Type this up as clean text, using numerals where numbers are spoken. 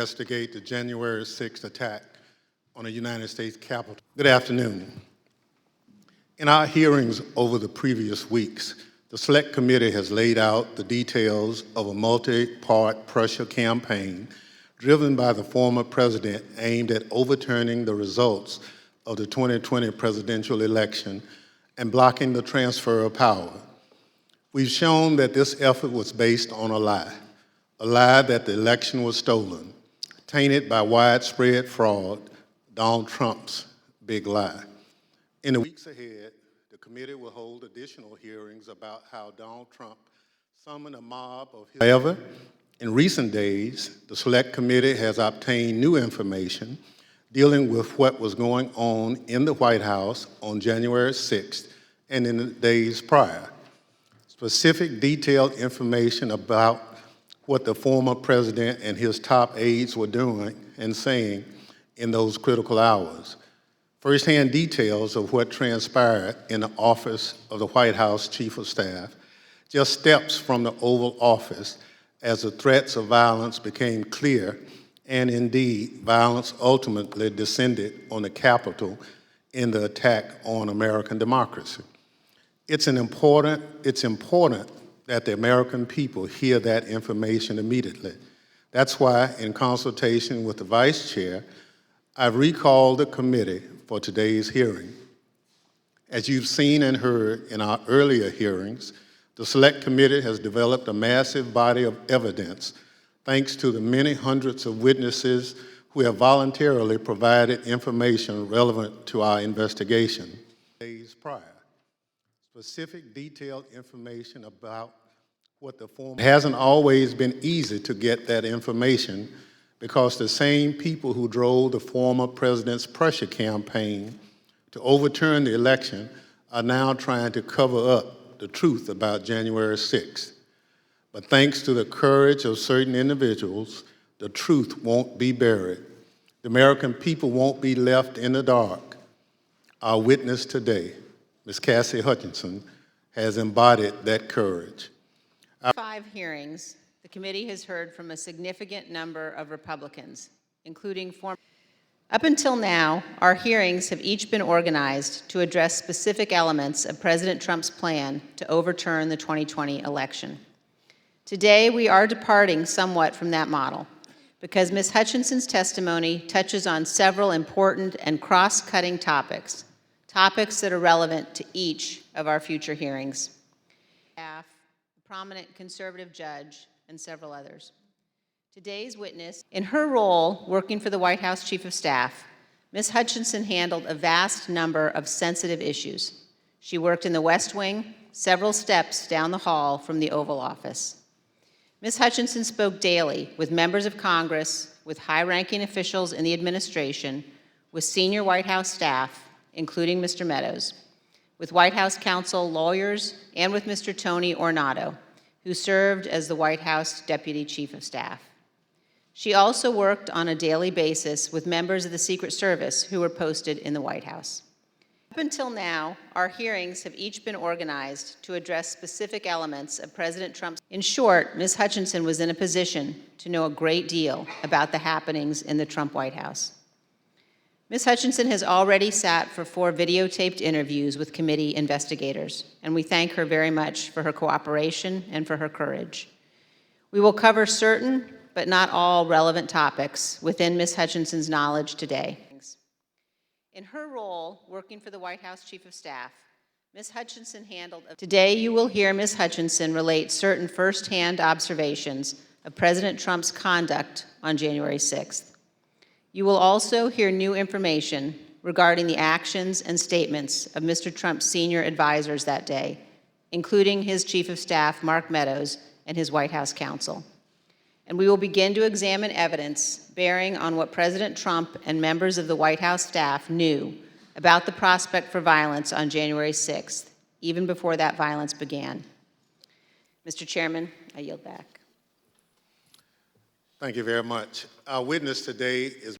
Investigate the January 6th attack on the United States Capitol. Good afternoon. In our hearings over the previous weeks, the Select Committee has laid out the details of a multi-part pressure campaign driven by the former president aimed at overturning the results of the 2020 presidential election and blocking the transfer of power. We've shown that this effort was based on a lie that the election was stolen, tainted by widespread fraud, Donald Trump's big lie. In the weeks ahead, the committee will hold additional hearings about how Donald Trump summoned a mob of his. However, in recent days, the Select Committee has obtained new information dealing with what was going on in the White House on January 6th and in the days prior. Specific detailed information about what the former president and his top aides were doing and saying in those critical hours. First-hand details of what transpired in the office of the White House Chief of Staff, just steps from the Oval Office as the threats of violence became clear, and indeed, violence ultimately descended on the Capitol in the attack on American democracy. It's important that the American people hear that information immediately. That's why, in consultation with the Vice Chair, I've recalled the committee for today's hearing. As you've seen and heard in our earlier hearings, the Select Committee has developed a massive body of evidence thanks to the many hundreds of witnesses who have voluntarily provided information relevant to our investigation. Days prior, specific detailed information about what the former. It hasn't always been easy to get that information because the same people who drove the former president's pressure campaign to overturn the election are now trying to cover up the truth about January 6th. But thanks to the courage of certain individuals, the truth won't be buried. The American people won't be left in the dark. Our witness today, Ms. Cassidy Hutchinson, has embodied that courage. 5 hearings, the committee has heard from a significant number of Republicans, including former. Up until now, our hearings have each been organized to address specific elements of President Trump's plan to overturn the 2020 election. Today, we are departing somewhat from that model because Ms. Hutchinson's testimony touches on several important and cross-cutting topics that are relevant to each of our future hearings. A prominent conservative judge, and several others. Today's witness, in her role working for the White House Chief of Staff, Ms. Hutchinson handled a vast number of sensitive issues. She worked in the West Wing, several steps down the hall from the Oval Office. Ms. Hutchinson spoke daily with members of Congress, with high-ranking officials in the administration, with senior White House staff, including Mr. Meadows, with White House counsel, lawyers, and with Mr. Tony Ornato, who served as the White House Deputy Chief of Staff. She also worked on a daily basis with members of the Secret Service who were posted in the White House. Up until now, our hearings have each been organized to address specific elements of President Trump's. In short, Ms. Hutchinson was in a position to know a great deal about the happenings in the Trump White House. Ms. Hutchinson has already sat for 4 videotaped interviews with committee investigators, and we thank her very much for her cooperation and for her courage. We will cover certain, but not all, relevant topics within Ms. Hutchinson's knowledge today. In her role working for the White House Chief of Staff, Ms. Hutchinson handled. Today you will hear Ms. Hutchinson relate certain first-hand observations of President Trump's conduct on January 6th. You will also hear new information regarding the actions and statements of Mr. Trump's senior advisors that day, including his Chief of Staff, Mark Meadows, and his White House counsel. And we will begin to examine evidence bearing on what President Trump and members of the White House staff knew about the prospect for violence on January 6th, even before that violence began. Mr. Chairman, I yield back. Thank you very much. Our witness today is